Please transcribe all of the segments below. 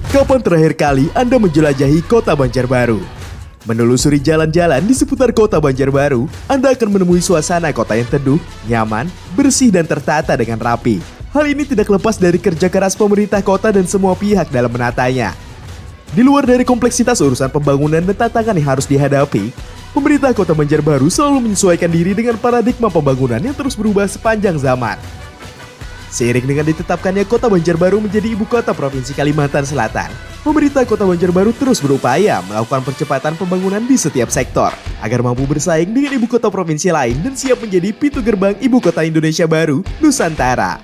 Kapan terakhir kali Anda menjelajahi kota Banjarbaru? Menelusuri jalan-jalan di seputar kota Banjarbaru, Anda akan menemui suasana kota yang teduh, nyaman, bersih dan tertata dengan rapi. Hal ini tidak lepas dari kerja keras pemerintah kota dan semua pihak dalam menatanya. Di luar dari kompleksitas urusan pembangunan dan tantangan yang harus dihadapi, pemerintah kota Banjarbaru selalu menyesuaikan diri dengan paradigma pembangunan yang terus berubah sepanjang zaman. Seiring dengan ditetapkannya kota Banjarbaru menjadi ibu kota Provinsi Kalimantan Selatan, pemerintah kota Banjarbaru terus berupaya melakukan percepatan pembangunan di setiap sektor agar mampu bersaing dengan ibu kota provinsi lain dan siap menjadi pintu gerbang ibu kota Indonesia baru, Nusantara.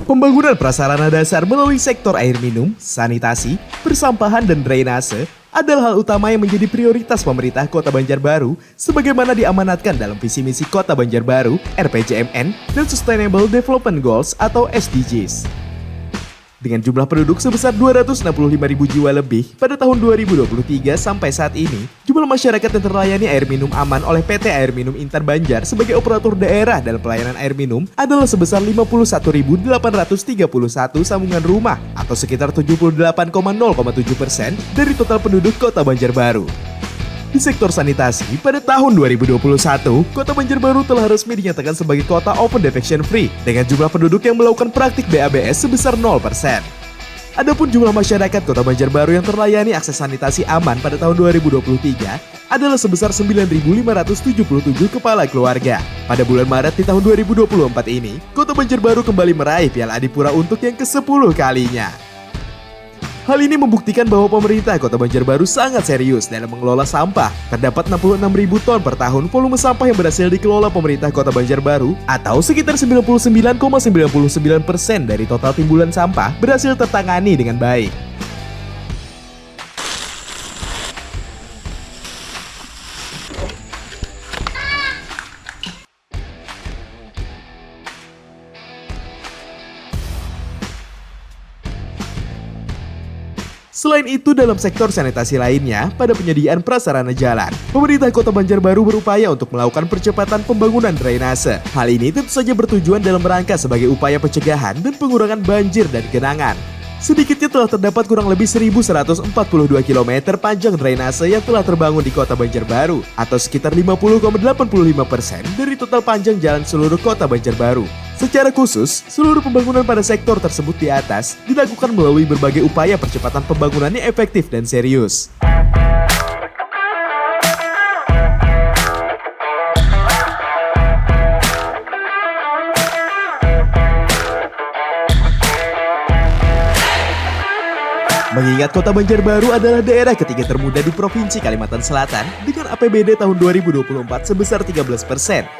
Pembangunan prasarana dasar melalui sektor air minum, sanitasi, persampahan dan drainase adalah hal utama yang menjadi prioritas pemerintah Kota Banjarbaru sebagaimana diamanatkan dalam visi misi Kota Banjarbaru, RPJMN, dan Sustainable Development Goals atau SDGs. Dengan jumlah penduduk sebesar 265.000 jiwa lebih pada tahun 2023 sampai saat ini, jumlah masyarakat yang terlayani air minum aman oleh PT Air Minum Intan Banjar sebagai operator daerah dalam pelayanan air minum adalah sebesar 51.831 sambungan rumah atau sekitar 78,07% dari total penduduk Kota Banjarbaru. Di sektor sanitasi, pada tahun 2021, Kota Banjarbaru telah resmi dinyatakan sebagai kota open defecation free dengan jumlah penduduk yang melakukan praktik BABS sebesar 0%. Adapun jumlah masyarakat Kota Banjarbaru yang terlayani akses sanitasi aman pada tahun 2023 adalah sebesar 9.577 kepala keluarga. Pada bulan Maret di tahun 2024 ini, Kota Banjarbaru kembali meraih Piala Adipura untuk yang ke-10 kalinya. Hal ini membuktikan bahwa pemerintah Kota Banjarbaru sangat serius dalam mengelola sampah. Terdapat 66.000 ton per tahun volume sampah yang berhasil dikelola pemerintah Kota Banjarbaru atau sekitar 99,99% dari total timbulan sampah berhasil tertangani dengan baik. Selain itu, dalam sektor sanitasi lainnya, pada penyediaan prasarana jalan, pemerintah Kota Banjarbaru berupaya untuk melakukan percepatan pembangunan drainase. Hal ini tentu saja bertujuan dalam rangka sebagai upaya pencegahan dan pengurangan banjir dan genangan. Sedikitnya telah terdapat kurang lebih 1.142 km panjang drainase yang telah terbangun di Kota Banjarbaru, atau sekitar 50,85% dari total panjang jalan seluruh Kota Banjarbaru. Secara khusus, seluruh pembangunan pada sektor tersebut di atas dilakukan melalui berbagai upaya percepatan pembangunan yang efektif dan serius. Mengingat Kota Banjarbaru adalah daerah ketiga termuda di Provinsi Kalimantan Selatan dengan APBD tahun 2024 sebesar 13%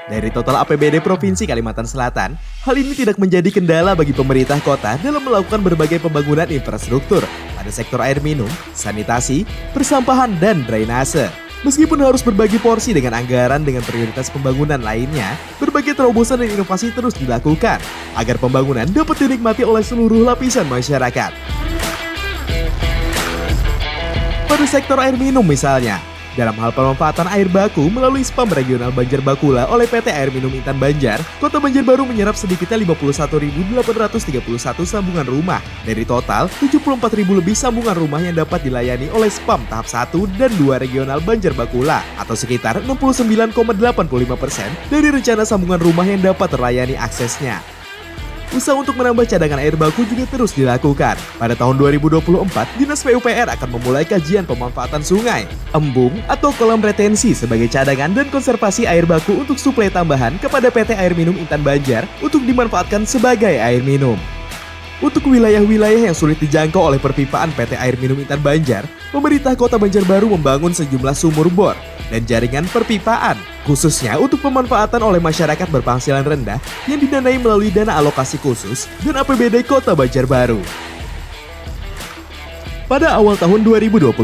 dari total APBD Provinsi Kalimantan Selatan, hal ini tidak menjadi kendala bagi pemerintah kota dalam melakukan berbagai pembangunan infrastruktur pada sektor air minum, sanitasi, persampahan, dan drainase. Meskipun harus berbagi porsi dengan anggaran dengan prioritas pembangunan lainnya, berbagai terobosan dan inovasi terus dilakukan agar pembangunan dapat dinikmati oleh seluruh lapisan masyarakat. Pada sektor air minum misalnya, dalam hal pemanfaatan air baku melalui SPAM Regional Banjar Bakula oleh PT Air Minum Intan Banjar, Kota Banjarbaru menyerap sedikitnya 51.831 sambungan rumah dari total 74.000 lebih sambungan rumah yang dapat dilayani oleh SPAM tahap 1 dan 2 Regional Banjar Bakula atau sekitar 69,85% dari rencana sambungan rumah yang dapat terlayani aksesnya. Usaha untuk menambah cadangan air baku juga terus dilakukan. Pada tahun 2024, Dinas PUPR akan memulai kajian pemanfaatan sungai, embung, atau kolam retensi sebagai cadangan dan konservasi air baku untuk suplai tambahan kepada PT Air Minum Intan Banjar untuk dimanfaatkan sebagai air minum. Untuk wilayah-wilayah yang sulit dijangkau oleh perpipaan PT Air Minum Intan Banjar, pemerintah Kota Banjarbaru membangun sejumlah sumur bor dan jaringan perpipaan, khususnya untuk pemanfaatan oleh masyarakat berpenghasilan rendah yang didanai melalui dana alokasi khusus dan APBD Kota Banjarbaru. Pada awal tahun 2024,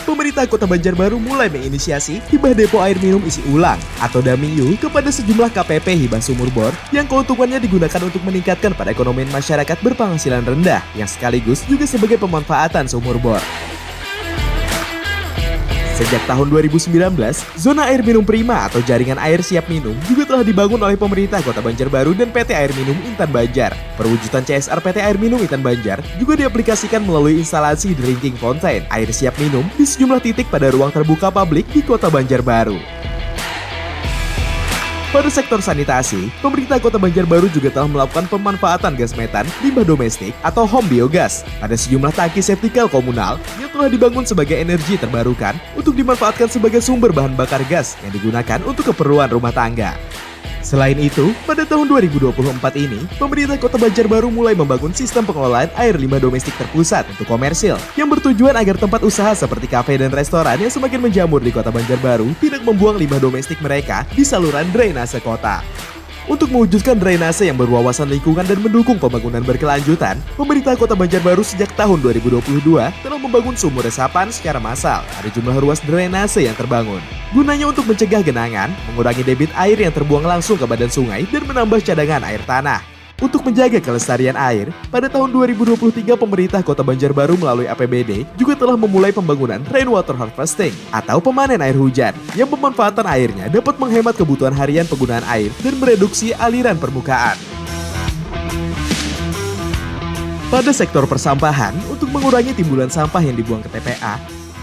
pemerintah Kota Banjarbaru mulai menginisiasi hibah depo air minum isi ulang atau DAMIU kepada sejumlah KPP hibah sumur bor yang keuntungannya digunakan untuk meningkatkan perekonomian masyarakat berpenghasilan rendah yang sekaligus juga sebagai pemanfaatan sumur bor. Sejak tahun 2019, zona air minum prima atau jaringan air siap minum juga telah dibangun oleh pemerintah Kota Banjarbaru dan PT Air Minum Intan Banjar. Perwujudan CSR PT Air Minum Intan Banjar juga diaplikasikan melalui instalasi drinking fountain air siap minum di sejumlah titik pada ruang terbuka publik di Kota Banjarbaru. Pada sektor sanitasi, pemerintah Kota Banjarbaru juga telah melakukan pemanfaatan gas metan limbah domestik atau home biogas pada sejumlah tangki septikal komunal yang telah dibangun sebagai energi terbarukan untuk dimanfaatkan sebagai sumber bahan bakar gas yang digunakan untuk keperluan rumah tangga. Selain itu, pada tahun 2024 ini, pemerintah Kota Banjarbaru mulai membangun sistem pengelolaan air limbah domestik terpusat untuk komersil yang bertujuan agar tempat usaha seperti kafe dan restoran yang semakin menjamur di Kota Banjarbaru tidak membuang limbah domestik mereka di saluran drainase kota. Untuk mewujudkan drainase yang berwawasan lingkungan dan mendukung pembangunan berkelanjutan, pemerintah Kota Banjarbaru sejak tahun 2022 telah membangun sumur resapan secara massal pada jumlah ruas drainase yang terbangun. Gunanya untuk mencegah genangan, mengurangi debit air yang terbuang langsung ke badan sungai, dan menambah cadangan air tanah. Untuk menjaga kelestarian air, pada tahun 2023 pemerintah Kota Banjarbaru melalui APBD juga telah memulai pembangunan rainwater harvesting atau pemanen air hujan yang pemanfaatan airnya dapat menghemat kebutuhan harian penggunaan air dan mereduksi aliran permukaan. Pada sektor persampahan, untuk mengurangi timbulan sampah yang dibuang ke TPA,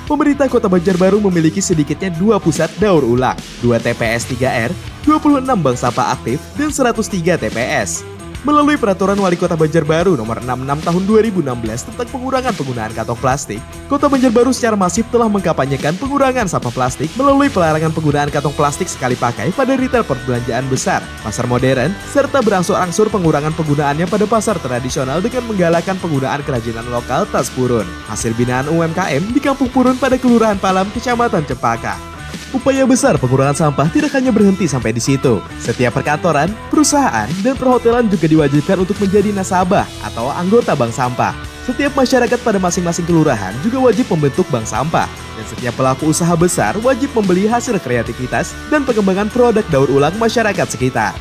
pemerintah Kota Banjarbaru memiliki sedikitnya 2 pusat daur ulang, 2 TPS 3R, 26 bank sampah aktif, dan 103 TPS. Melalui Peraturan Wali Kota Banjarbaru Nomor 66 Tahun 2016 tentang pengurangan penggunaan kantong plastik, Kota Banjarbaru secara masif telah mengkampanyekan pengurangan sampah plastik melalui pelarangan penggunaan kantong plastik sekali pakai pada retail perbelanjaan besar, pasar modern, serta berangsur-angsur pengurangan penggunaannya pada pasar tradisional dengan menggalakkan penggunaan kerajinan lokal tas purun, hasil binaan UMKM di Kampung Purun pada Kelurahan Palam, Kecamatan Cempaka. Upaya besar pengurangan sampah tidak hanya berhenti sampai di situ. Setiap perkantoran, perusahaan, dan perhotelan juga diwajibkan untuk menjadi nasabah atau anggota bank sampah. Setiap masyarakat pada masing-masing kelurahan juga wajib membentuk bank sampah. Dan setiap pelaku usaha besar wajib membeli hasil kreativitas dan pengembangan produk daur ulang masyarakat sekitar.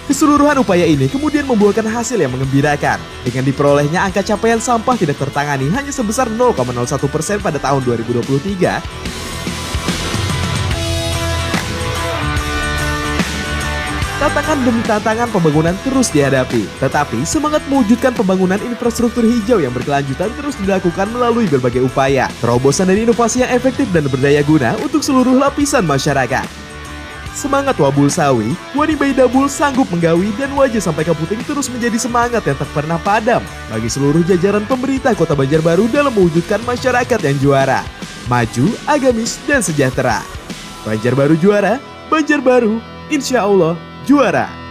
Keseluruhan upaya ini kemudian membuahkan hasil yang mengembirakan. Dengan diperolehnya angka capaian sampah tidak tertangani hanya sebesar 0,01% pada tahun 2023, tantangan demi tantangan pembangunan terus dihadapi, tetapi semangat mewujudkan pembangunan infrastruktur hijau yang berkelanjutan terus dilakukan melalui berbagai upaya, terobosan dan inovasi yang efektif dan berdaya guna untuk seluruh lapisan masyarakat. Semangat Wabul Sawi, Wani Bayi Dabul sanggup menggawi, dan wajah sampai ke puting terus menjadi semangat yang tak pernah padam bagi seluruh jajaran pemerintah Kota Banjarbaru dalam mewujudkan masyarakat yang juara, maju, agamis, dan sejahtera. Banjarbaru juara, Banjarbaru, insya Allah juara.